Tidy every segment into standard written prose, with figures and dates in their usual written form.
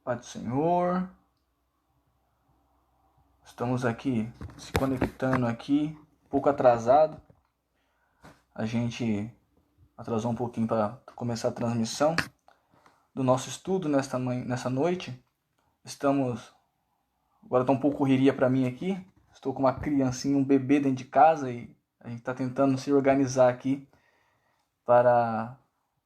Pai do Senhor, estamos aqui se conectando aqui, um pouco atrasado. A gente atrasou um pouquinho para começar a transmissão do nosso estudo nessa noite. Agora está um pouco correria para mim aqui. Estou com uma criancinha, um bebê dentro de casa e a gente está tentando se organizar aqui para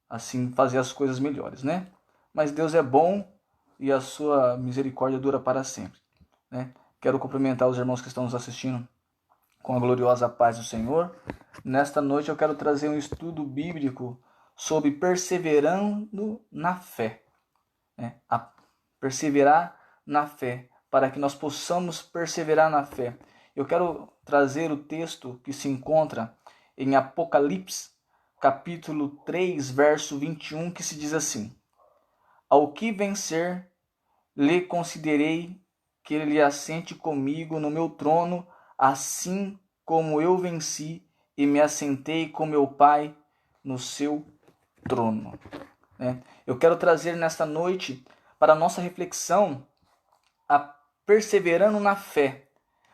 assim fazer as coisas melhores, né? Mas Deus é bom e a sua misericórdia dura para sempre, né? Quero cumprimentar os irmãos que estão nos assistindo com a gloriosa paz do Senhor. Nesta noite eu quero trazer um estudo bíblico sobre perseverando na fé, né? A perseverar na fé, para que nós possamos perseverar na fé. Eu quero trazer o texto que se encontra em Apocalipse, capítulo 3, verso 21, que se diz assim: Ao que vencer, lhe considerei que ele assente comigo no meu trono, assim como eu venci e me assentei com meu Pai no seu trono. Eu quero trazer nesta noite para a nossa reflexão a perseverando na fé,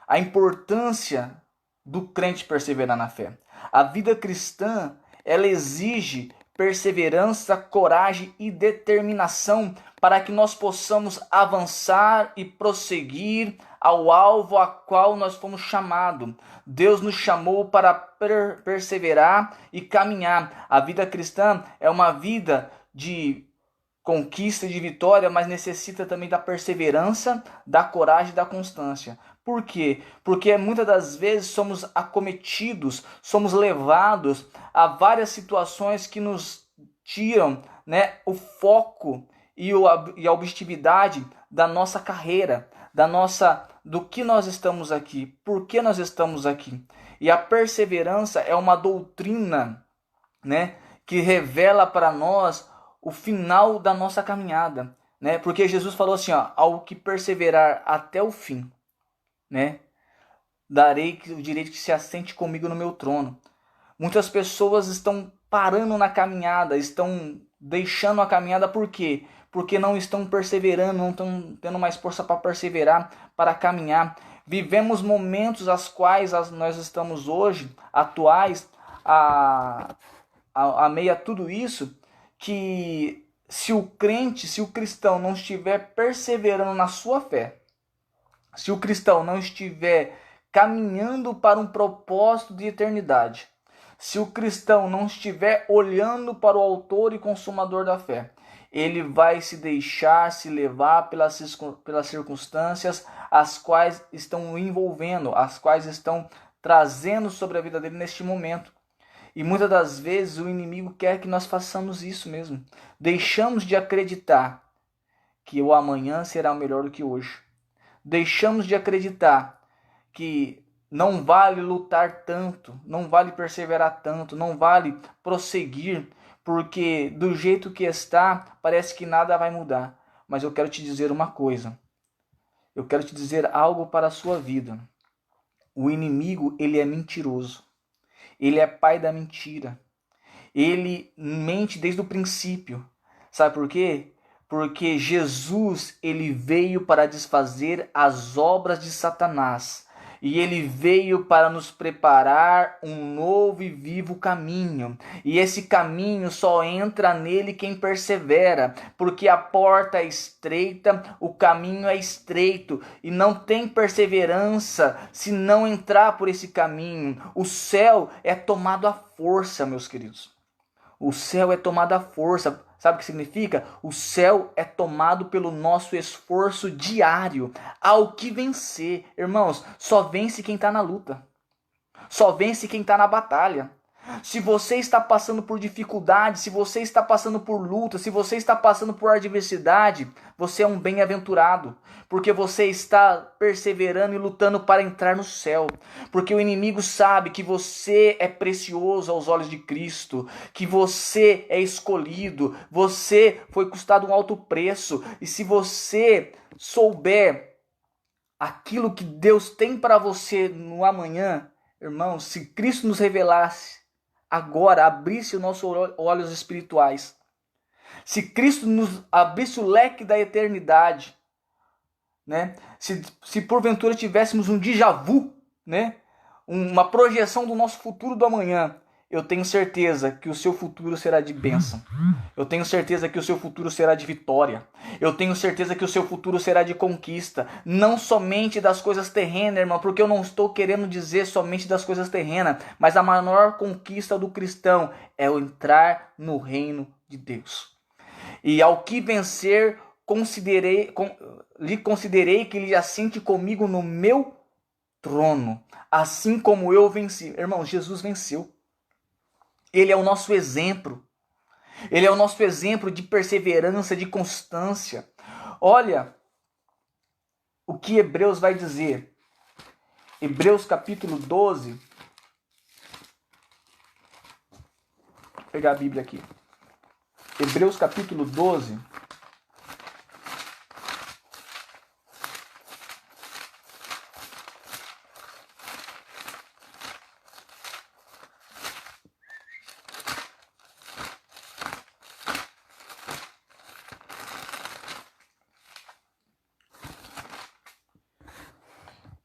a importância do crente perseverar na fé. A vida cristã, ela exige perseverança, coragem e determinação para que nós possamos avançar e prosseguir ao alvo a qual nós fomos chamados. Deus nos chamou para perseverar e caminhar. A vida cristã é uma vida de conquista e de vitória, mas necessita também da perseverança, da coragem e da constância. Por quê? Porque muitas das vezes somos acometidos, somos levados a várias situações que nos tiram, né, o foco e a objetividade da nossa carreira, do que nós estamos aqui, por que nós estamos aqui. E a perseverança é uma doutrina, né, que revela para nós o final da nossa caminhada, né? Porque Jesus falou assim, ó, ao que perseverar até o fim, né? Darei o direito que se assente comigo no meu trono. Muitas pessoas estão parando na caminhada, estão deixando a caminhada, por quê? Porque não estão perseverando, não estão tendo mais força para perseverar, para caminhar. Vivemos momentos aos quais nós estamos hoje, atuais, a meio a tudo isso, que se o crente, se o cristão não estiver perseverando na sua fé, se o cristão não estiver caminhando para um propósito de eternidade, se o cristão não estiver olhando para o autor e consumador da fé, ele vai se deixar se levar pelas circunstâncias as quais estão o envolvendo, as quais estão trazendo sobre a vida dele neste momento. E muitas das vezes o inimigo quer que nós façamos isso mesmo. Deixamos de acreditar que o amanhã será melhor do que hoje. Deixamos de acreditar que não vale lutar tanto, não vale perseverar tanto, não vale prosseguir, porque do jeito que está, parece que nada vai mudar. Mas eu quero te dizer uma coisa. Eu quero te dizer algo para a sua vida. O inimigo, ele é mentiroso. Ele é pai da mentira. Ele mente desde o princípio. Sabe por quê? Porque Jesus, ele veio para desfazer as obras de Satanás. E ele veio para nos preparar um novo e vivo caminho. E esse caminho só entra nele quem persevera, porque a porta é estreita, o caminho é estreito, e não tem perseverança se não entrar por esse caminho. O céu é tomado à força, meus queridos. O céu é tomado à força. Sabe o que significa? O céu é tomado pelo nosso esforço diário. Ao que vencer. Irmãos, só vence quem está na luta. Só vence quem está na batalha. Se você está passando por dificuldade, se você está passando por luta, se você está passando por adversidade, você é um bem-aventurado, porque você está perseverando e lutando para entrar no céu, porque o inimigo sabe que você é precioso aos olhos de Cristo, que você é escolhido, você foi custado um alto preço, e se você souber aquilo que Deus tem para você no amanhã, irmão, se Cristo nos revelasse agora, abrisse os nossos olhos espirituais, Se Cristo nos abrisse o leque da eternidade, né? Se porventura tivéssemos um déjà vu, né? Uma projeção do nosso futuro do amanhã, eu tenho certeza que o seu futuro será de bênção. Eu tenho certeza que o seu futuro será de vitória. Eu tenho certeza que o seu futuro será de conquista. Não somente das coisas terrenas, irmão, porque eu não estou querendo dizer somente das coisas terrenas, mas a maior conquista do cristão é o entrar no reino de Deus. E ao que vencer, lhe considerei que ele assente comigo no meu trono, assim como eu venci. Irmão, Jesus venceu. Ele é o nosso exemplo. Ele é o nosso exemplo de perseverança, de constância. Olha o que Hebreus vai dizer. Hebreus capítulo 12. Vou pegar a Bíblia aqui. Hebreus capítulo 12.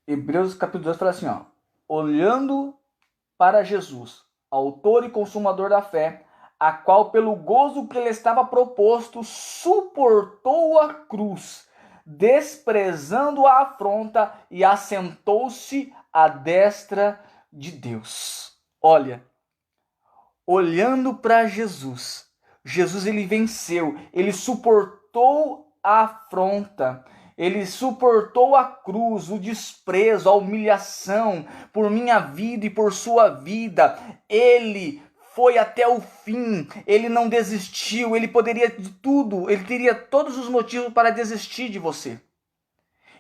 Hebreus capítulo 12 fala assim, ó. Olhando para Jesus, autor e consumador da fé, a qual pelo gozo que lhe estava proposto, suportou a cruz, desprezando a afronta e assentou-se à destra de Deus. Olha, olhando para Jesus, Jesus ele venceu, ele suportou a afronta, ele suportou a cruz, o desprezo, a humilhação por minha vida e por sua vida. Ele foi até o fim, ele não desistiu, ele poderia de tudo, ele teria todos os motivos para desistir de você.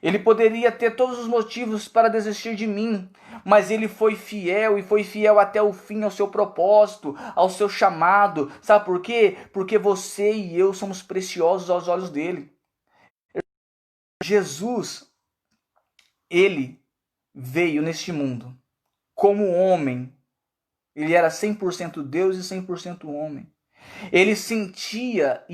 Ele poderia ter todos os motivos para desistir de mim, mas ele foi fiel e foi fiel até o fim ao seu propósito, ao seu chamado. Sabe por quê? Porque você e eu somos preciosos aos olhos dele. Jesus, ele veio neste mundo como homem. Ele era 100% Deus e 100% homem. Ele sentia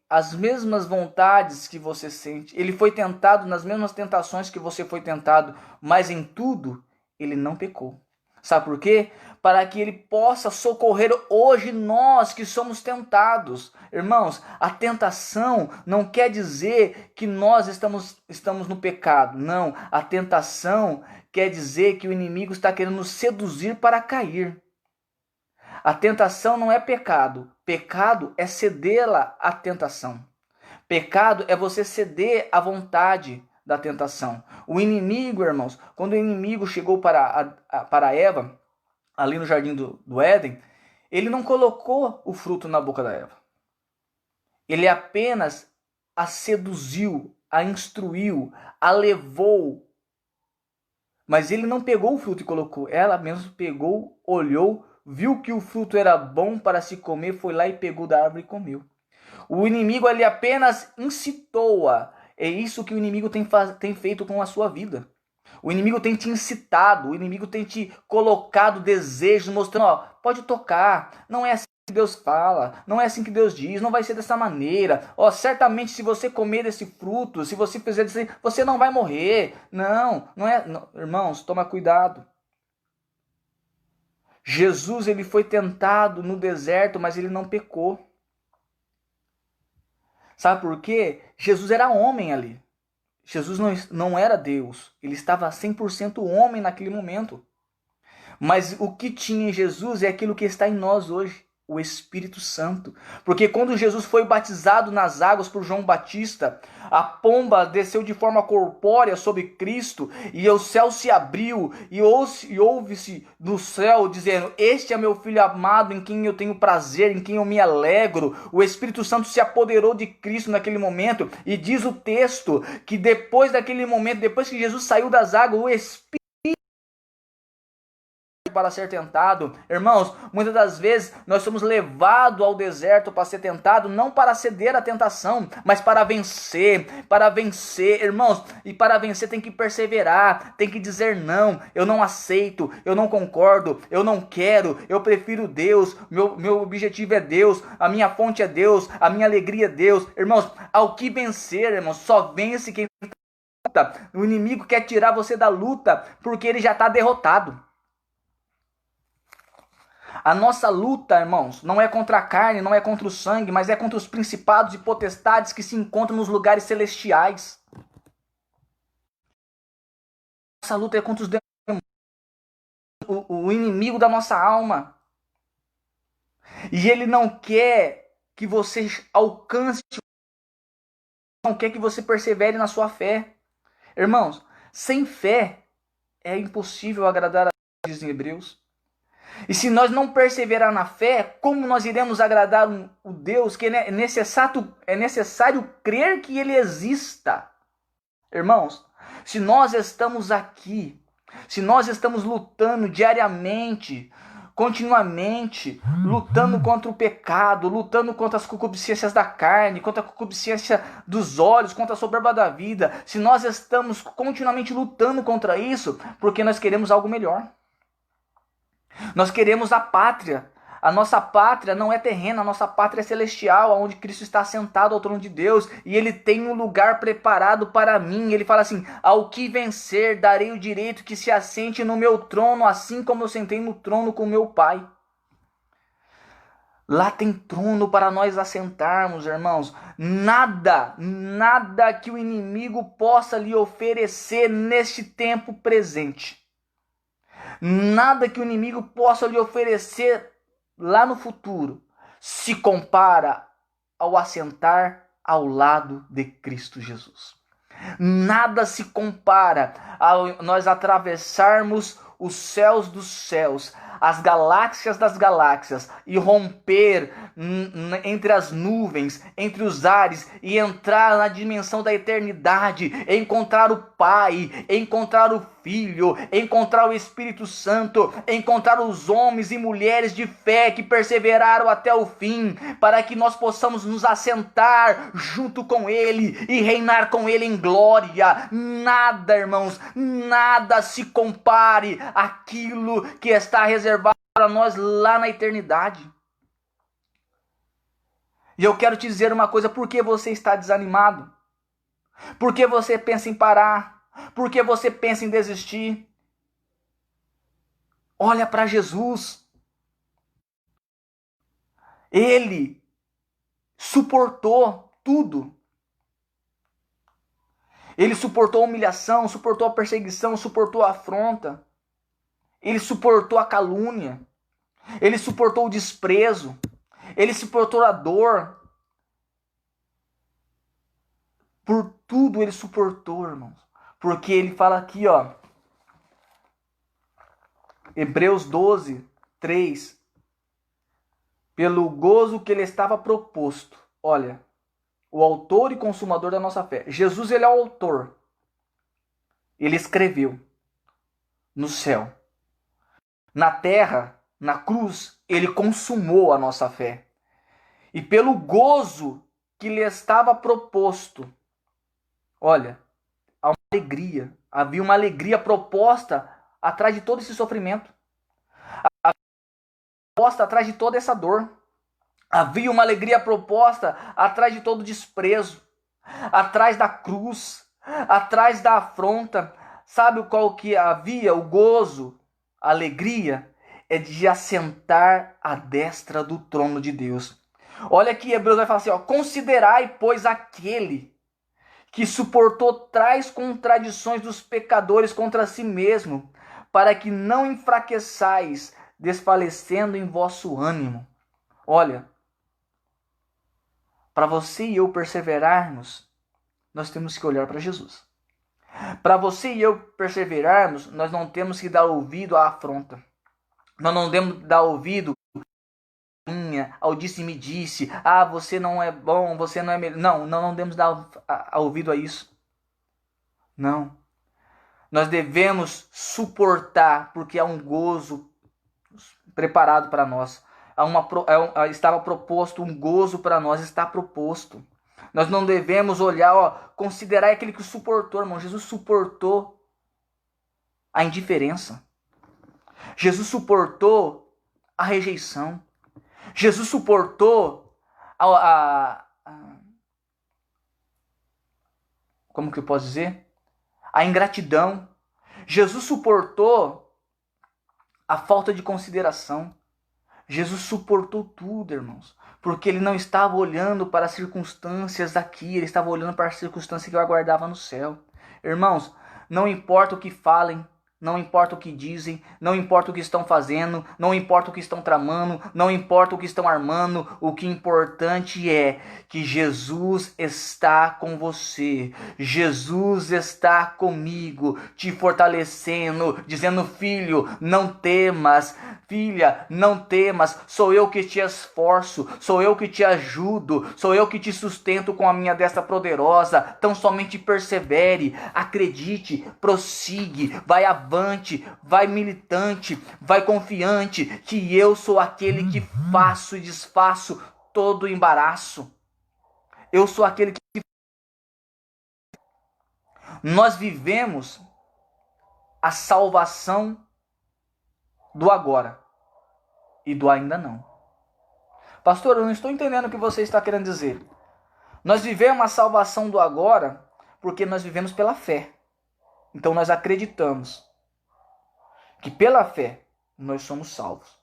as mesmas vontades que você sente. Ele foi tentado nas mesmas tentações que você foi tentado, mas em tudo ele não pecou. Sabe por quê? Para que ele possa socorrer hoje nós que somos tentados. Irmãos, a tentação não quer dizer que nós estamos no pecado. Não, a tentação quer dizer que o inimigo está querendo nos seduzir para cair. A tentação não é pecado. Pecado é cedê-la à tentação. Pecado é você ceder à vontade da tentação. O inimigo, irmãos, quando o inimigo chegou para Eva, ali no jardim do Éden, ele não colocou o fruto na boca da Eva. Ele apenas a seduziu, a instruiu, a levou. Mas ele não pegou o fruto e colocou. Ela mesmo pegou, olhou, viu que o fruto era bom para se comer, foi lá e pegou da árvore e comeu. O inimigo ali apenas incitou-a. É isso que o inimigo tem feito com a sua vida. O inimigo tem te incitado, o inimigo tem te colocado desejos, mostrando, ó, pode tocar, não é assim que Deus fala, não é assim que Deus diz, não vai ser dessa maneira. Ó, certamente se você comer desse fruto, se você fizer isso, você não vai morrer. Não é, não. Irmãos, toma cuidado. Jesus ele foi tentado no deserto, mas ele não pecou. Sabe por quê? Jesus era homem ali. Jesus não era Deus. Ele estava 100% homem naquele momento. Mas o que tinha em Jesus é aquilo que está em nós hoje. O Espírito Santo. Porque quando Jesus foi batizado nas águas por João Batista, a pomba desceu de forma corpórea sobre Cristo e o céu se abriu e ouve-se do céu dizendo: este é meu filho amado em quem eu tenho prazer, em quem eu me alegro. O Espírito Santo se apoderou de Cristo naquele momento e diz o texto que depois daquele momento, depois que Jesus saiu das águas, o Espírito para ser tentado. Irmãos, muitas das vezes nós somos levados ao deserto para ser tentado, não para ceder à tentação, mas para vencer, irmãos. E para vencer tem que perseverar, tem que dizer não, eu não aceito, eu não concordo, eu não quero, eu prefiro Deus, meu objetivo é Deus, a minha fonte é Deus, a minha alegria é Deus. Irmãos, ao que vencer, irmãos, só vence quem luta. O inimigo quer tirar você da luta porque ele já está derrotado. A nossa luta, irmãos, não é contra a carne, não é contra o sangue, mas é contra os principados e potestades que se encontram nos lugares celestiais. Nossa luta é contra os demônios, o inimigo da nossa alma. E ele não quer que você alcance, não quer que você persevere na sua fé. Irmãos, sem fé é impossível agradar a Deus, diz em Hebreus. E se nós não perseverar na fé, como nós iremos agradar o Deus que é necessário crer que Ele exista? Irmãos, se nós estamos aqui, se nós estamos lutando diariamente, continuamente, lutando contra o pecado, lutando contra as concupiscências da carne, contra a concupiscência dos olhos, contra a soberba da vida, se nós estamos continuamente lutando contra isso, porque nós queremos algo melhor. Nós queremos a pátria. A nossa pátria não é terrena, a nossa pátria é celestial, onde Cristo está sentado ao trono de Deus, e Ele tem um lugar preparado para mim. Ele fala assim: ao que vencer, darei o direito que se assente no meu trono, assim como eu sentei no trono com meu Pai. Lá tem trono para nós assentarmos, irmãos. Nada que o inimigo possa lhe oferecer neste tempo presente. Nada que o inimigo possa lhe oferecer lá no futuro se compara ao assentar ao lado de Cristo Jesus. Nada se compara a nós atravessarmos os céus dos céus, as galáxias das galáxias, e romper entre as nuvens, entre os ares, e entrar na dimensão da eternidade, encontrar o Pai, encontrar o Filho, encontrar o Espírito Santo, encontrar os homens e mulheres de fé que perseveraram até o fim, para que nós possamos nos assentar junto com Ele e reinar com Ele em glória. Nada, irmãos, nada se compare àquilo que está reservado para nós lá na eternidade. E eu quero te dizer uma coisa: por que você está desanimado? Por que você pensa em parar? Por que você pensa em desistir? Olha para Jesus. Ele suportou tudo. Ele suportou a humilhação, suportou a perseguição, suportou a afronta. Ele suportou a calúnia. Ele suportou o desprezo. Ele suportou a dor. Por tudo ele suportou, irmãos. Porque ele fala aqui, ó, Hebreus 12, 3. Pelo gozo que ele estava proposto. Olha, o autor e consumador da nossa fé. Jesus, ele é o autor. Ele escreveu no céu. Na terra, na cruz, ele consumou a nossa fé. E pelo gozo que lhe estava proposto, olha, há uma alegria. Havia uma alegria proposta atrás de todo esse sofrimento. Havia uma proposta atrás de toda essa dor. Havia uma alegria proposta atrás de todo o desprezo. Atrás da cruz. Atrás da afronta. Sabe qual que havia? O gozo, a alegria é de assentar à destra do trono de Deus. Olha aqui, Hebreus vai falar assim, ó, considerai, pois, aquele que suportou tais contradições dos pecadores contra si mesmo, para que não enfraqueçais, desfalecendo em vosso ânimo. Olha, para você e eu perseverarmos, nós temos que olhar para Jesus. Para você e eu perseverarmos, nós não temos que dar ouvido à afronta. Nós não devemos dar ouvido ao disse-me-disse. Ah, você não é bom, você não é melhor. Não devemos dar ouvido a isso. Não. Nós devemos suportar, porque há um gozo preparado para nós. Estava proposto um gozo para nós, está proposto. Nós não devemos olhar, considerar aquele que suportou, irmão. Jesus suportou a indiferença. Jesus suportou a rejeição. Jesus suportou como que eu posso dizer? A ingratidão. Jesus suportou a falta de consideração. Jesus suportou tudo, irmãos, porque ele não estava olhando para as circunstâncias aqui, ele estava olhando para as circunstâncias que eu aguardava no céu. Irmãos, não importa o que falem, não importa o que dizem, não importa o que estão fazendo, não importa o que estão tramando, não importa o que estão armando, o que é importante é que Jesus está com você, Jesus está comigo, te fortalecendo, dizendo: filho, não temas, filha, não temas, sou eu que te esforço, sou eu que te ajudo, sou eu que te sustento com a minha destra poderosa, tão somente persevere, acredite, prossigue, vai avante, vai militante, vai confiante, que eu sou aquele que faço e desfaço todo o embaraço. Eu sou aquele que... Nós vivemos a salvação do agora e do ainda não. Pastor, eu não estou entendendo o que você está querendo dizer. Nós vivemos a salvação do agora porque nós vivemos pela fé. Então nós acreditamos que pela fé nós somos salvos.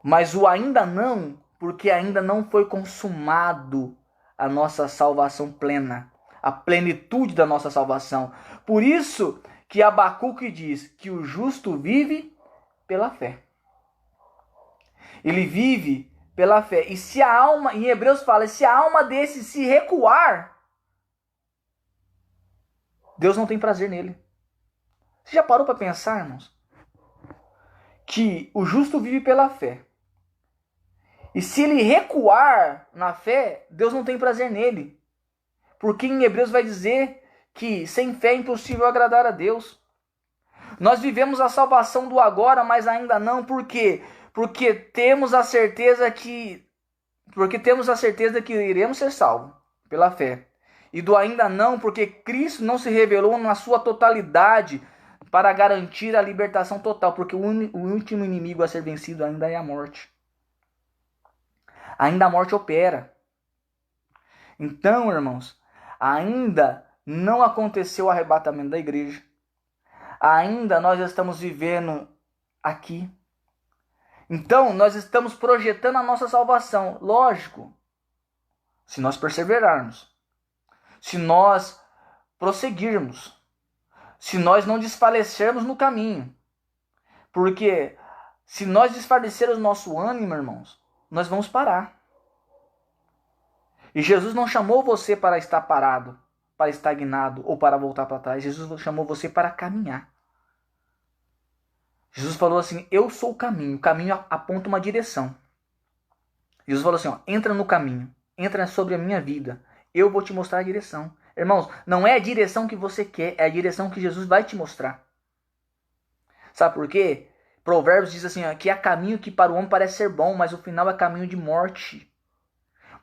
Mas o ainda não, porque ainda não foi consumado a nossa salvação plena, a plenitude da nossa salvação. Por isso que Abacuque diz que o justo vive pela fé. Ele vive pela fé. E se a alma, em Hebreus fala, se a alma desse se recuar, Deus não tem prazer nele. Você já parou para pensar, irmãos? Que o justo vive pela fé. E se ele recuar na fé, Deus não tem prazer nele. Porque em Hebreus vai dizer que sem fé é impossível agradar a Deus. Nós vivemos a salvação do agora, mas ainda não. Por quê? Porque temos a certeza que iremos ser salvos pela fé. E do ainda não, porque Cristo não se revelou na sua totalidade para garantir a libertação total, porque o último inimigo a ser vencido ainda é a morte. Ainda a morte opera. Então, irmãos, ainda não aconteceu o arrebatamento da igreja. Ainda nós estamos vivendo aqui. Então, nós estamos projetando a nossa salvação. Lógico, se nós perseverarmos, se nós prosseguirmos, se nós não desfalecermos no caminho. Porque se nós desfalecermos o nosso ânimo, irmãos, nós vamos parar. E Jesus não chamou você para estar parado, para estagnado ou para voltar para trás. Jesus chamou você para caminhar. Jesus falou assim: eu sou o caminho. O caminho aponta uma direção. Jesus falou assim: entra no caminho, entra sobre a minha vida. Eu vou te mostrar a direção. Irmãos, não é a direção que você quer, é a direção que Jesus vai te mostrar. Sabe por quê? Provérbios diz assim, que há caminho que para o homem parece ser bom, mas o final é caminho de morte.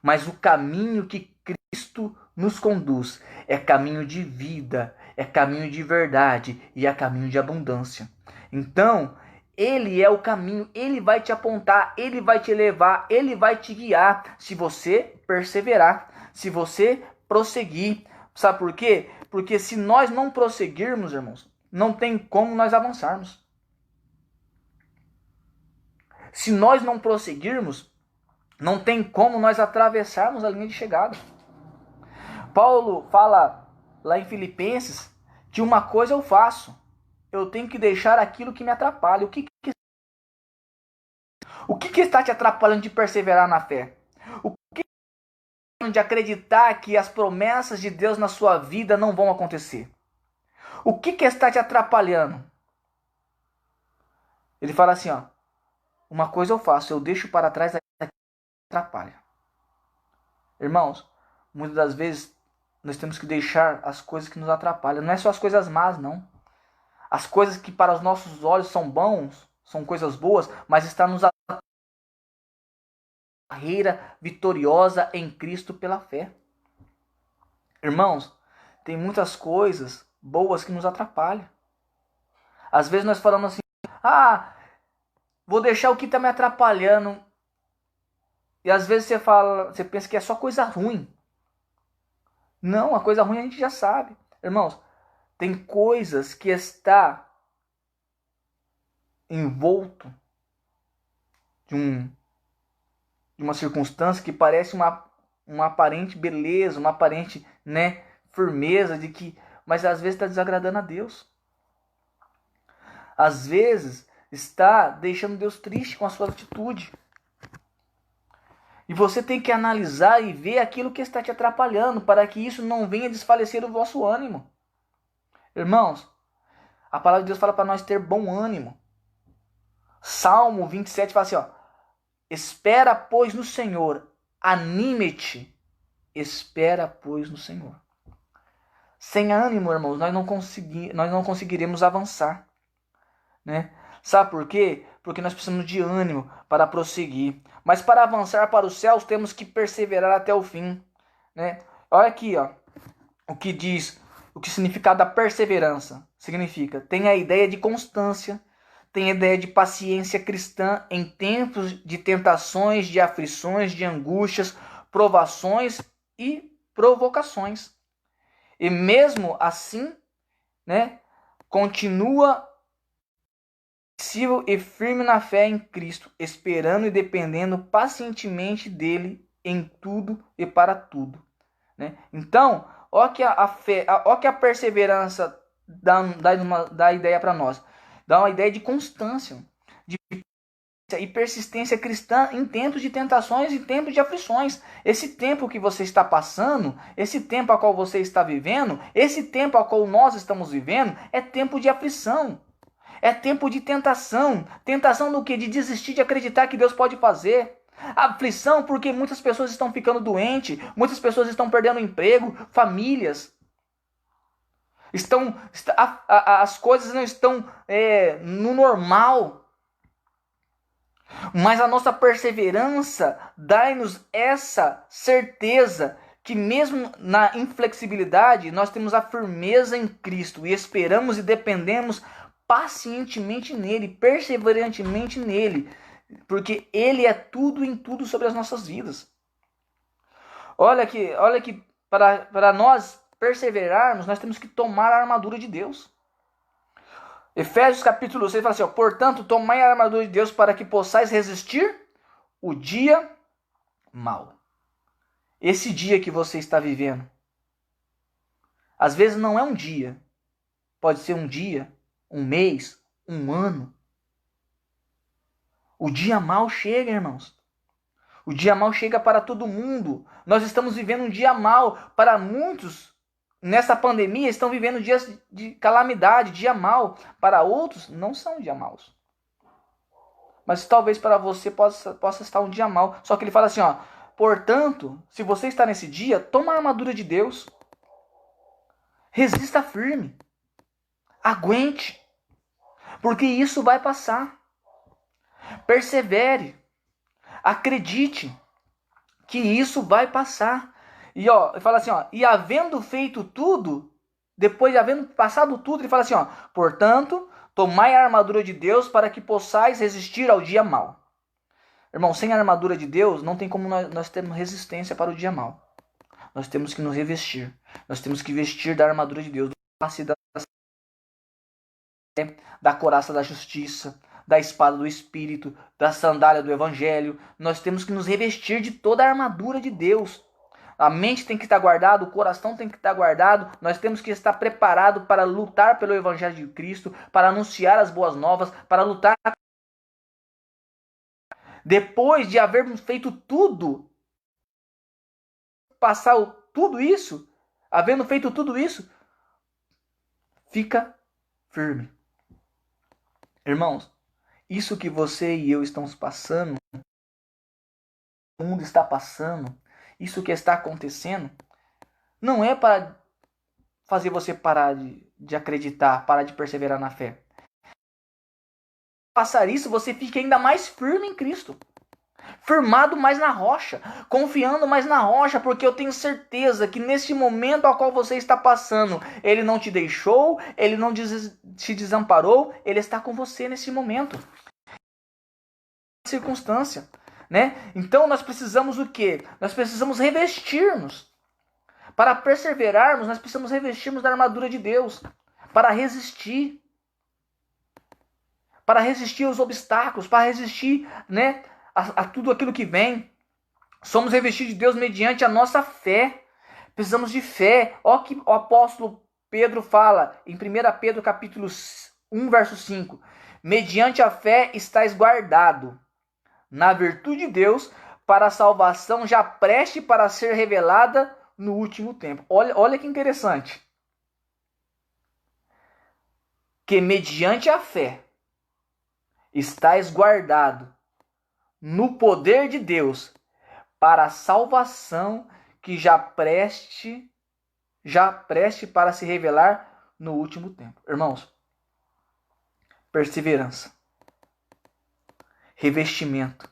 Mas o caminho que Cristo nos conduz é caminho de vida, é caminho de verdade e é caminho de abundância. Então, Ele é o caminho, Ele vai te apontar, Ele vai te levar, Ele vai te guiar, se você perseverar, se você prosseguir. Sabe por quê? Porque se nós não prosseguirmos, irmãos, não tem como nós avançarmos. Se nós não prosseguirmos, não tem como nós atravessarmos a linha de chegada. Paulo fala lá em Filipenses que uma coisa eu faço, eu tenho que deixar aquilo que me atrapalha. O que está te atrapalhando de perseverar na fé? O que de acreditar que as promessas de Deus na sua vida não vão acontecer? O que está te atrapalhando? Ele fala assim, uma coisa eu faço, eu deixo para trás aquilo que atrapalha. Irmãos, muitas das vezes nós temos que deixar as coisas que nos atrapalham. Não é só as coisas más, não. As coisas que para os nossos olhos são bons, são coisas boas, mas está nos carreira vitoriosa em Cristo pela fé. Irmãos, tem muitas coisas boas que nos atrapalham. Às vezes nós falamos assim, vou deixar o que está me atrapalhando. E às vezes você pensa que é só coisa ruim. Não, a coisa ruim a gente já sabe. Irmãos, tem coisas que está envolto de uma circunstância que parece uma aparente beleza, uma aparente, firmeza mas às vezes está desagradando a Deus. Às vezes está deixando Deus triste com a sua atitude. E você tem que analisar e ver aquilo que está te atrapalhando, para que isso não venha desfalecer o vosso ânimo. Irmãos, a palavra de Deus fala para nós ter bom ânimo. Salmo 27 fala assim, espera, pois, no Senhor, anime-te, espera, pois, no Senhor. Sem ânimo, irmãos, nós não conseguiremos avançar. Sabe por quê? Porque nós precisamos de ânimo para prosseguir. Mas para avançar para os céus, temos que perseverar até o fim. Olha aqui, o que diz, o que significado da perseverança. Significa, tem a ideia de constância, tem a ideia de paciência cristã em tempos de tentações, de aflições, de angústias, provações e provocações. E mesmo assim, continua e firme na fé em Cristo, esperando e dependendo pacientemente dele em tudo e para tudo. Então, olha que a fé, olha que a perseverança dá ideia para nós. Dá uma ideia de constância, de e persistência cristã em tempos de tentações e tempos de aflições. Esse tempo que você está passando, esse tempo a qual você está vivendo, esse tempo a qual nós estamos vivendo, é tempo de aflição. É tempo de tentação. Tentação do quê? De desistir de acreditar que Deus pode fazer. Aflição porque muitas pessoas estão ficando doentes, muitas pessoas estão perdendo emprego, famílias. As coisas não estão no normal. Mas a nossa perseverança dá-nos essa certeza que mesmo na inflexibilidade nós temos a firmeza em Cristo e esperamos e dependemos pacientemente nele, perseverantemente nele, porque ele é tudo em tudo sobre as nossas vidas. Olha que para nós perseverarmos, nós temos que tomar a armadura de Deus. Efésios capítulo 6 fala assim, portanto, tomai a armadura de Deus para que possais resistir o dia mau. Esse dia que você está vivendo, às vezes não é um dia, pode ser um dia, um mês, um ano. O dia mau chega, irmãos. O dia mau chega para todo mundo. Nós estamos vivendo um dia mau. Para muitos, nessa pandemia, estão vivendo dias de calamidade, dia mau. Para outros, não são dias maus. Mas talvez para você possa estar um dia mau. Só que ele fala assim, portanto, se você está nesse dia, toma a armadura de Deus. Resista firme. Aguente. Porque isso vai passar. Persevere. Acredite que isso vai passar. E ele fala assim, e havendo feito tudo, depois de havendo passado tudo, ele fala assim, portanto, tomai a armadura de Deus para que possais resistir ao dia mau. Irmão, sem a armadura de Deus, não tem como nós termos resistência para o dia mau. Nós temos que nos revestir. Nós temos que vestir da armadura de Deus, da couraça da justiça, da espada do Espírito, da sandália do Evangelho. Nós temos que nos revestir de toda a armadura de Deus. A mente tem que estar guardada, o coração tem que estar guardado. Nós temos que estar preparados para lutar pelo Evangelho de Cristo, para anunciar as boas novas, para lutar. Depois de havermos feito tudo, passar tudo isso, havendo feito tudo isso, fica firme. Irmãos, isso que você e eu estamos passando, o mundo está passando, isso que está acontecendo, não é para fazer você parar de acreditar, parar de perseverar na fé. passar isso, você fique ainda mais firme em Cristo. Firmado mais na rocha, confiando mais na rocha, porque eu tenho certeza que neste momento ao qual você está passando, Ele não te deixou, Ele não te desamparou, Ele está com você nesse momento. Circunstância, né? Então nós precisamos o quê? Nós precisamos revestir-nos. Para perseverarmos, nós precisamos revestir-nos da armadura de Deus, para resistir aos obstáculos, para resistir, né, a tudo aquilo que vem. Somos revestidos de Deus mediante a nossa fé. Precisamos de fé. Olha o que o apóstolo Pedro fala em 1 Pedro capítulo 1, verso 5. Mediante a fé estáis guardado na virtude de Deus para a salvação já preste para ser revelada no último tempo. Olha que interessante. Que mediante a fé estáis guardado no poder de Deus para a salvação que já preste para se revelar no último tempo. Irmãos, perseverança, revestimento,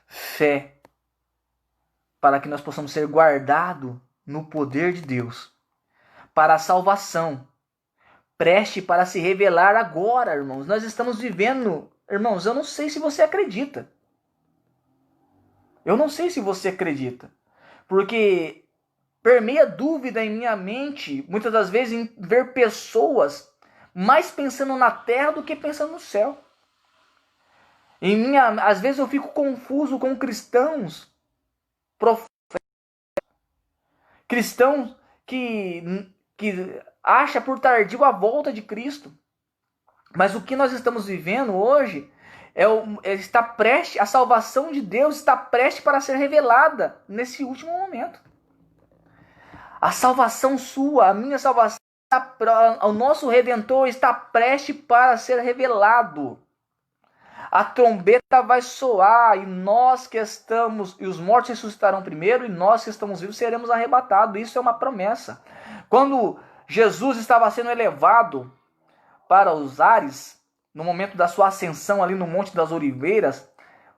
fé, para que nós possamos ser guardados no poder de Deus, para a salvação, preste para se revelar agora, irmãos. Nós estamos vivendo, irmãos, eu não sei se você acredita. Eu não sei se você acredita, porque permeia dúvida em minha mente, muitas das vezes, em ver pessoas mais pensando na terra do que pensando no céu. Às vezes eu fico confuso com cristãos, cristãos que acha por tardio a volta de Cristo. Mas o que nós estamos vivendo hoje está prestes, a salvação de Deus está prestes para ser revelada nesse último momento. A salvação sua, a minha salvação, o nosso Redentor está prestes para ser revelado. A trombeta vai soar e os mortos ressuscitarão primeiro e nós que estamos vivos seremos arrebatados. Isso é uma promessa. Quando Jesus estava sendo elevado para os ares, no momento da sua ascensão ali no Monte das Oliveiras,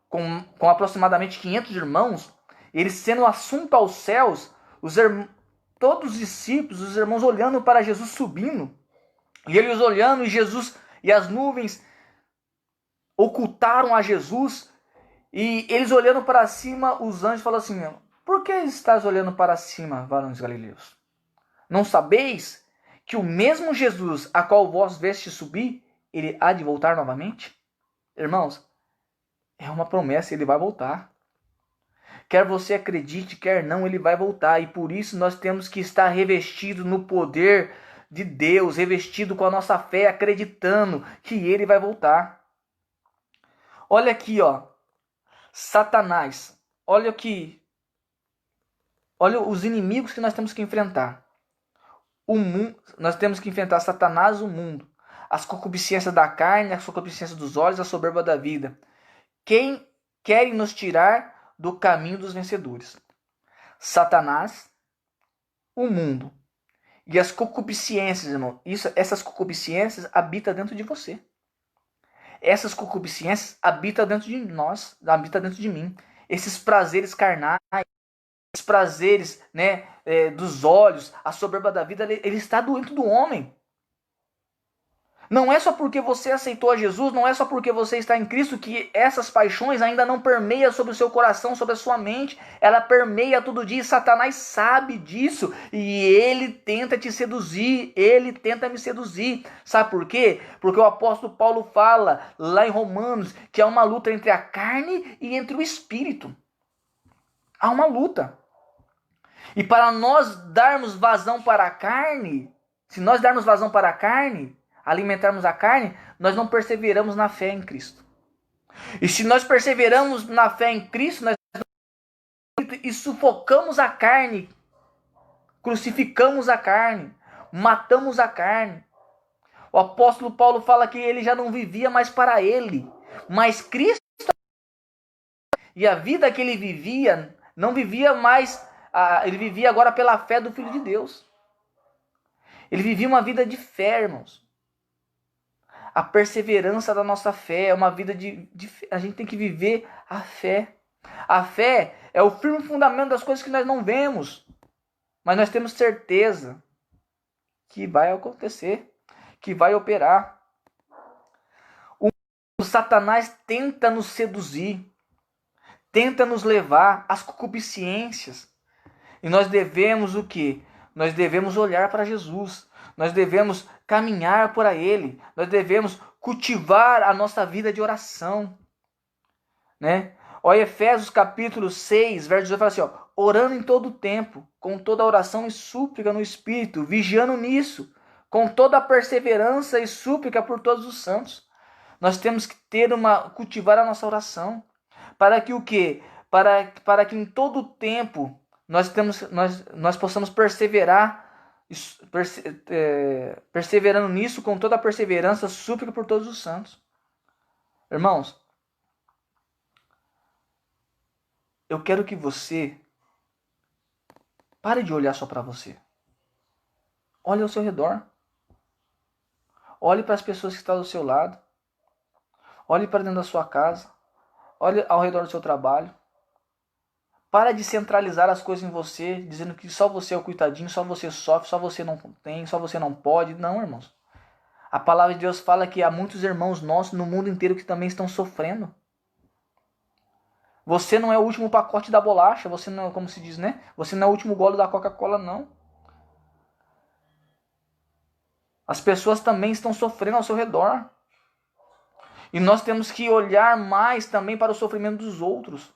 com aproximadamente 500 irmãos, ele sendo assunto aos céus, todos os discípulos, os irmãos olhando para Jesus subindo, e eles olhando, e Jesus e as nuvens ocultaram a Jesus, e eles olhando para cima, os anjos falaram assim: por que estás olhando para cima, varões galileus? Não sabeis que o mesmo Jesus a qual vós veste subir, ele há de voltar novamente? Irmãos, é uma promessa, ele vai voltar. Quer você acredite, quer não, ele vai voltar. E por isso nós temos que estar revestido no poder de Deus, revestido com a nossa fé, acreditando que ele vai voltar. Olha aqui, ó, Satanás. Olha os inimigos que nós temos que enfrentar. Nós temos que enfrentar Satanás, o mundo, as concupiscências da carne, as concupiscências dos olhos, a soberba da vida. Quem querem nos tirar do caminho dos vencedores? Satanás, o mundo e as concupiscências, irmão. Essas concupiscências habitam dentro de você. Essas concupiscências habitam dentro de nós, habitam dentro de mim. Esses prazeres carnais, esses prazeres, né, dos olhos, a soberba da vida, ele está dentro do homem. Não é só porque você aceitou a Jesus, não é só porque você está em Cristo que essas paixões ainda não permeiam sobre o seu coração, sobre a sua mente. Ela permeia todo dia e Satanás sabe disso. E ele tenta te seduzir, ele tenta me seduzir. Sabe por quê? Porque o apóstolo Paulo fala lá em Romanos que há uma luta entre a carne e entre o espírito. Há uma luta. E para nós darmos vazão para a carne, se nós darmos vazão para a carne, alimentarmos a carne, nós não perseveramos na fé em Cristo. E se nós perseveramos na fé em Cristo, nós sufocamos a carne, crucificamos a carne, matamos a carne. O apóstolo Paulo fala que ele já não vivia mais para ele, mas Cristo. E a vida que ele vivia, não vivia mais, ele vivia agora pela fé do Filho de Deus. Ele vivia uma vida de fé, irmãos. A perseverança da nossa fé é uma vida de fé. A gente tem que viver a fé. A fé é o firme fundamento das coisas que nós não vemos, mas nós temos certeza que vai acontecer, que vai operar. O Satanás tenta nos seduzir, tenta nos levar às concupiscências. E nós devemos o quê? Nós devemos olhar para Jesus. Nós devemos caminhar por Ele. Nós devemos cultivar a nossa vida de oração. Né? Olha, Efésios capítulo 6, verso 18, fala assim, ó, orando em todo o tempo, com toda oração e súplica no Espírito, vigiando nisso, com toda a perseverança e súplica por todos os santos. Nós temos que cultivar a nossa oração, para que o quê? Para que em todo o tempo nós possamos perseverar, perseverando nisso com toda a perseverança, súplica por todos os santos. Irmãos, eu quero que você pare de olhar só para você. Olhe ao seu redor. Olhe para as pessoas que estão do seu lado. Olhe para dentro da sua casa. Olhe ao redor do seu trabalho. Para de centralizar as coisas em você, dizendo que só você é o coitadinho, só você sofre, só você não tem, só você não pode. Não, irmãos. A palavra de Deus fala que há muitos irmãos nossos no mundo inteiro que também estão sofrendo. Você não é o último pacote da bolacha, você não, como se diz, né? Você não é o último gole da Coca-Cola, não. As pessoas também estão sofrendo ao seu redor. E nós temos que olhar mais também para o sofrimento dos outros.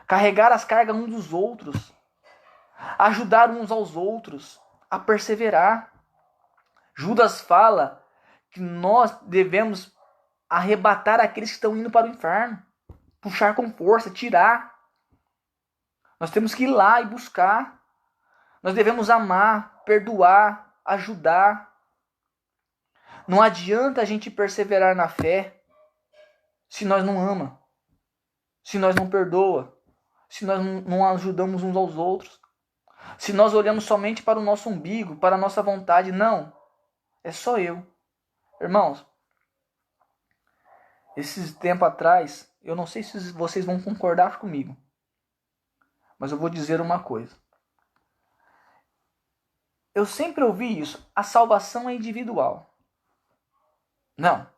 Carregar as cargas uns dos outros. Ajudar uns aos outros a perseverar. Judas fala que nós devemos arrebatar aqueles que estão indo para o inferno. Puxar com força, tirar. Nós temos que ir lá e buscar. Nós devemos amar, perdoar, ajudar. Não adianta a gente perseverar na fé se nós não amamos, se nós não perdoa, se nós não ajudamos uns aos outros, se nós olhamos somente para o nosso umbigo, para a nossa vontade. Não, é só eu. Irmãos, esse tempo atrás, eu não sei se vocês vão concordar comigo, mas eu vou dizer uma coisa. Eu sempre ouvi isso, a salvação é individual. Não,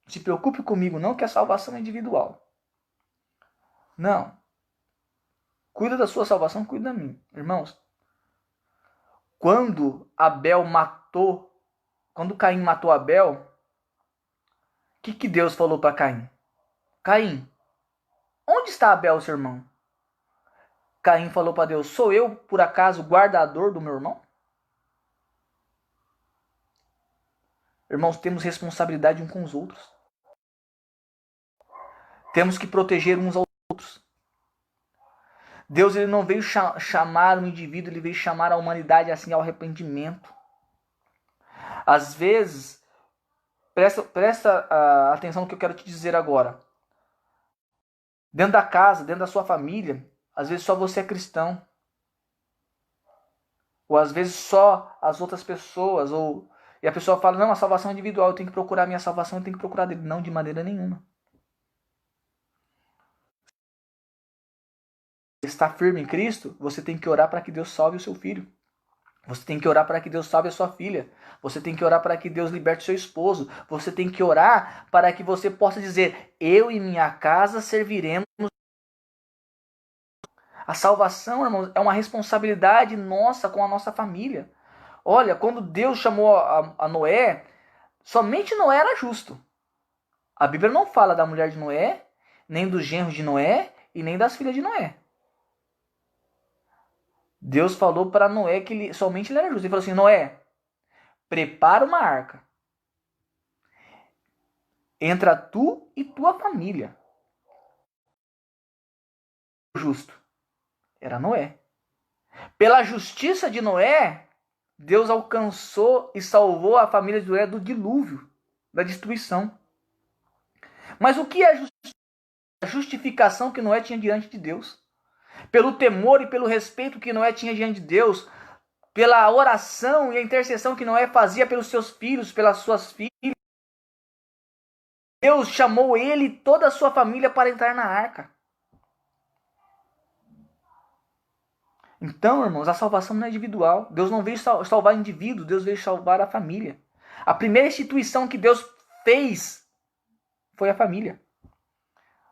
se preocupe comigo não, que a salvação é individual. Não, cuida da sua salvação, cuida da minha. Irmãos, quando Caim matou Abel, o que Deus falou para Caim? Caim, onde está Abel, seu irmão? Caim falou para Deus, sou eu, por acaso, guardador do meu irmão? Irmãos, temos responsabilidade uns com os outros. Temos que proteger uns aos outros. Deus ele não veio chamar um indivíduo, ele veio chamar a humanidade assim ao arrependimento. Às vezes, presta atenção no que eu quero te dizer agora. Dentro da casa, dentro da sua família, às vezes só você é cristão. Ou às vezes só as outras pessoas. E a pessoa fala, não, a salvação é individual, eu tenho que procurar a minha salvação, eu tenho que procurar dele. Não, de maneira nenhuma. Está firme em Cristo, você tem que orar para que Deus salve o seu filho. Você tem que orar para que Deus salve a sua filha. Você tem que orar para que Deus liberte o seu esposo. Você tem que orar para que você possa dizer, eu e minha casa serviremos. A salvação, irmãos, é uma responsabilidade nossa com a nossa família. Olha, quando Deus chamou a Noé, somente Noé era justo. A Bíblia não fala da mulher de Noé, nem dos genros de Noé e nem das filhas de Noé. Deus falou para Noé que somente ele era justo. Ele falou assim, Noé, prepara uma arca. Entra tu e tua família. Justo. Era Noé. Pela justiça de Noé, Deus alcançou e salvou a família de Noé do dilúvio, da destruição. Mas o que é a justificação que Noé tinha diante de Deus? Pelo temor e pelo respeito que Noé tinha diante de Deus, pela oração e a intercessão que Noé fazia pelos seus filhos, pelas suas filhas, Deus chamou ele e toda a sua família para entrar na arca. Então, irmãos, a salvação não é individual. Deus não veio salvar indivíduo, Deus veio salvar a família. A primeira instituição que Deus fez foi a família.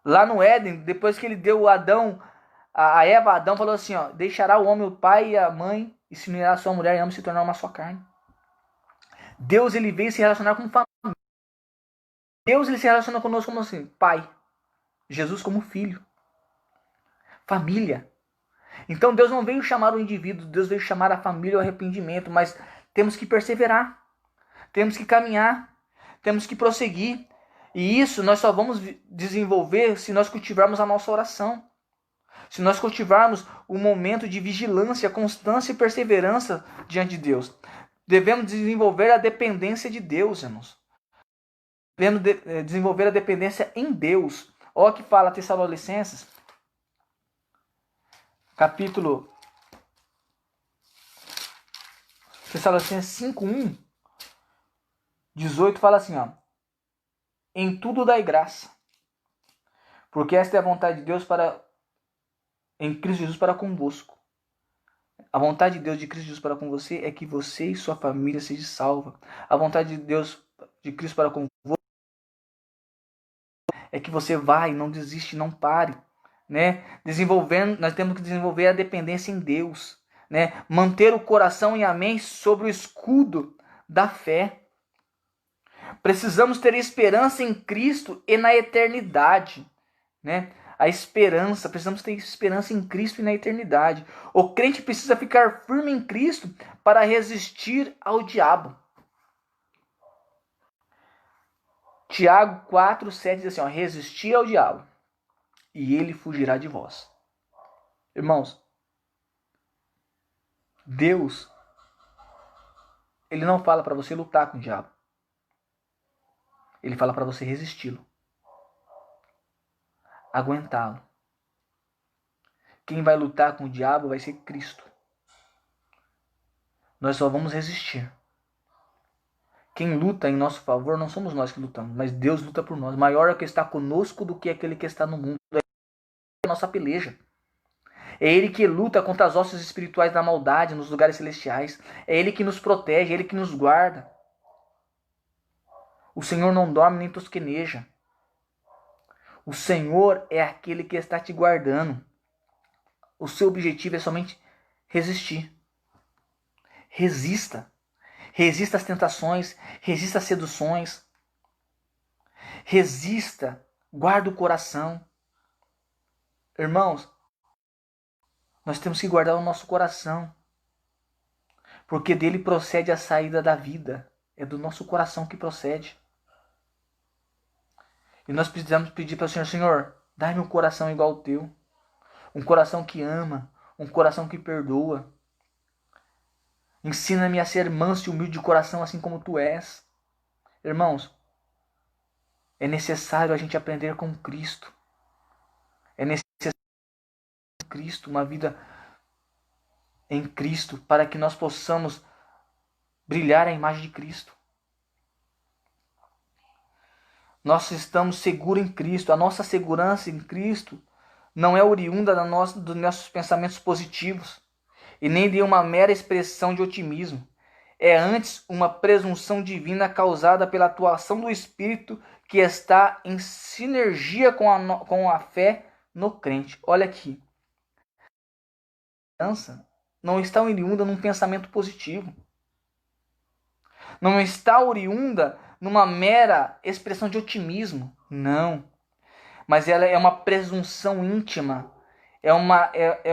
Lá no Éden, depois que ele deu a Eva, Adão falou assim, ó, deixará o homem o pai e a mãe e se unirá a sua mulher e ambos se tornarão uma só carne. Deus, ele veio se relacionar com família. Deus, ele se relaciona conosco como assim, pai. Jesus como filho. Família. Então Deus não veio chamar o indivíduo, Deus veio chamar a família ao arrependimento, mas temos que perseverar, temos que caminhar, temos que prosseguir. E isso nós só vamos desenvolver se nós cultivarmos a nossa oração. Se nós cultivarmos o momento de vigilância, constância e perseverança diante de Deus. Devemos desenvolver a dependência de Deus, irmãos. Devemos desenvolver a dependência em Deus. Olha o que fala Tessalonicenses, capítulo Tessalonicenses 5:1, 18 fala assim, ó: em tudo dai graça, porque esta é a vontade de Deus em Cristo Jesus para convosco. A vontade de Deus de Cristo Jesus para com você é que você e sua família sejam salva. A vontade de Deus de Cristo para convosco é que você vai, não desiste, não pare, né? Nós temos que desenvolver a dependência em Deus, né? Manter o coração e a mente sobre o escudo da fé. Precisamos ter esperança em Cristo e na eternidade, né? A esperança, precisamos ter esperança em Cristo e na eternidade. O crente precisa ficar firme em Cristo para resistir ao diabo. Tiago 4:7 diz assim, ó, resistir ao diabo e ele fugirá de vós. Irmãos, Deus, ele não fala para você lutar com o diabo. Ele fala para você resisti-lo. Aguentá-lo. Quem vai lutar com o diabo vai ser Cristo. Nós só vamos resistir. Quem luta em nosso favor não somos nós que lutamos, mas Deus luta por nós. Maior é o que está conosco do que aquele que está no mundo. É a nossa peleja. É Ele que luta contra as hostes espirituais da maldade nos lugares celestiais. É Ele que nos protege, é Ele que nos guarda. O Senhor não dorme nem tosqueneja. O Senhor é aquele que está te guardando. O seu objetivo é somente resistir. Resista. Resista às tentações, resista às seduções. Resista, guarda o coração. Irmãos, nós temos que guardar o nosso coração. Porque dele procede a saída da vida. É do nosso coração que procede. E nós precisamos pedir para o Senhor, Senhor, dai-me um coração igual ao teu. Um coração que ama, um coração que perdoa. Ensina-me a ser manso e humilde de coração, assim como tu és. Irmãos, é necessário a gente aprender com Cristo. É necessário Cristo, uma vida em Cristo, para que nós possamos brilhar a imagem de Cristo. Nós estamos seguros em Cristo. A nossa segurança em Cristo não é oriunda dos nossos pensamentos positivos e nem de uma mera expressão de otimismo. É antes uma presunção divina causada pela atuação do Espírito que está em sinergia com a fé no crente. Olha aqui. A esperança não está oriunda num pensamento positivo. Não está oriunda numa mera expressão de otimismo. Não. Mas ela é uma presunção íntima. É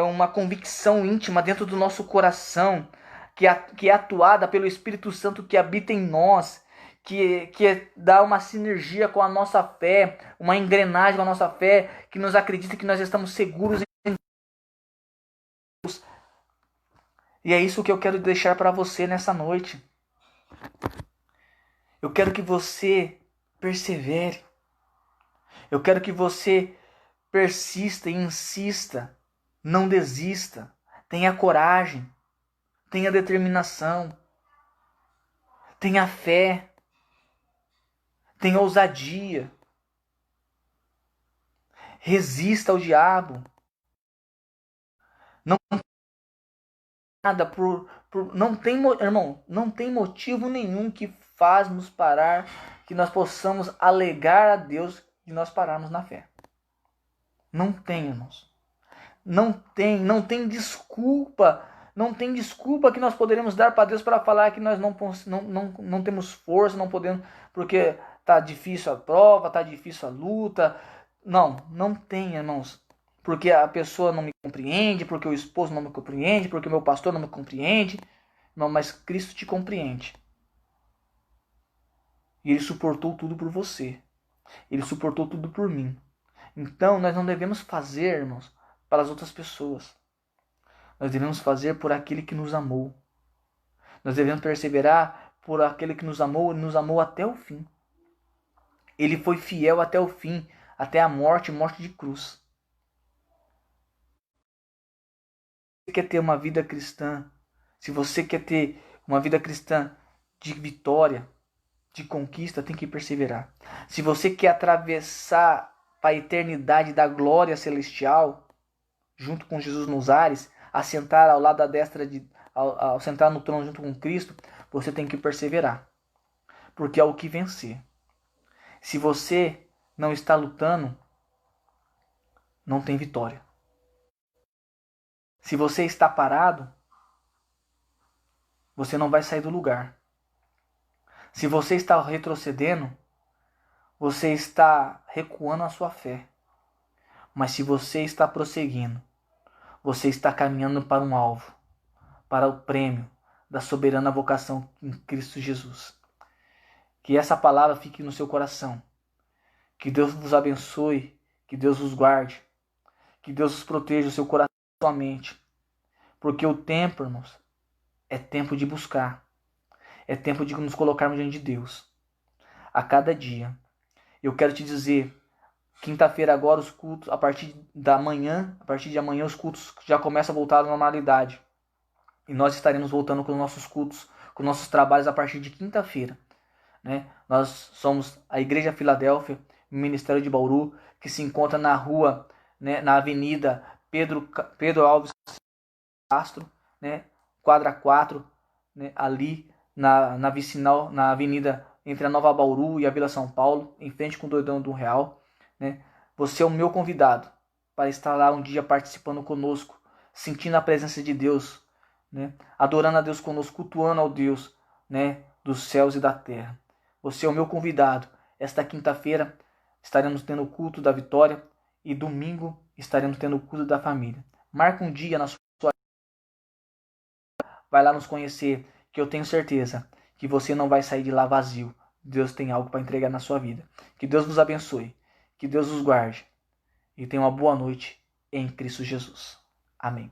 uma convicção íntima dentro do nosso coração, que é atuada pelo Espírito Santo que habita em nós, que dá uma sinergia com a nossa fé, uma engrenagem com a nossa fé, que nos acredita que nós estamos seguros em Deus. E é isso que eu quero deixar para você nessa noite. Eu quero que você persevere. Eu quero que você persista e insista. Não desista. Tenha coragem. Tenha determinação. Tenha fé. Tenha ousadia. Resista ao diabo. Não nada não tem, irmão, não tem motivo nenhum que faz nos parar, que nós possamos alegar a Deus de nós pararmos na fé. Não tem, irmãos. Não tem desculpa. Não tem desculpa que nós poderemos dar para Deus para falar que nós não temos força, não podemos, porque tá difícil a prova, tá difícil a luta. Não tem, irmãos. Porque a pessoa não me compreende, porque o esposo não me compreende, porque o meu pastor não me compreende. Não, mas Cristo te compreende. E Ele suportou tudo por você. Ele suportou tudo por mim. Então, nós não devemos fazer, irmãos, para as outras pessoas. Nós devemos fazer por aquele que nos amou. Nós devemos perseverar por aquele que nos amou e nos amou até o fim. Ele foi fiel até o fim, até a morte de cruz. Se você quer ter uma vida cristã, se você quer ter uma vida cristã de vitória, de conquista, tem que perseverar. Se você quer atravessar para a eternidade da glória celestial, junto com Jesus nos ares, assentar ao lado da destra ao sentar no trono junto com Cristo, você tem que perseverar. Porque é o que vencer. Se você não está lutando, não tem vitória. Se você está parado, você não vai sair do lugar. Se você está retrocedendo, você está recuando a sua fé. Mas se você está prosseguindo, você está caminhando para um alvo, para o prêmio da soberana vocação em Cristo Jesus. Que essa palavra fique no seu coração. Que Deus vos abençoe, que Deus vos guarde, que Deus vos proteja o seu coração e a sua mente. Porque o tempo, irmãos, é tempo de buscar. É tempo de nos colocarmos diante de Deus. A cada dia. Eu quero te dizer, quinta-feira agora os cultos, a partir de amanhã os cultos já começam a voltar à normalidade. E nós estaremos voltando com os nossos cultos, com nossos trabalhos a partir de quinta-feira. Né? Nós somos a Igreja Filadélfia, o Ministério de Bauru, que se encontra na rua, né, na Avenida Pedro Alves Castro, né, quadra 4, né, ali na vicinal, na avenida entre a Nova Bauru e a Vila São Paulo, em frente com o Doidão do Real. Né? Você é o meu convidado para estar lá um dia participando conosco, sentindo a presença de Deus, né? Adorando a Deus conosco, cultuando ao Deus, né, dos céus e da terra. Você é o meu convidado. Esta quinta-feira estaremos tendo o culto da vitória e domingo estaremos tendo o culto da família. Marca um dia na sua... Vai lá nos conhecer, que eu tenho certeza que você não vai sair de lá vazio. Deus tem algo para entregar na sua vida. Que Deus nos abençoe. Que Deus nos guarde. E tenha uma boa noite em Cristo Jesus. Amém.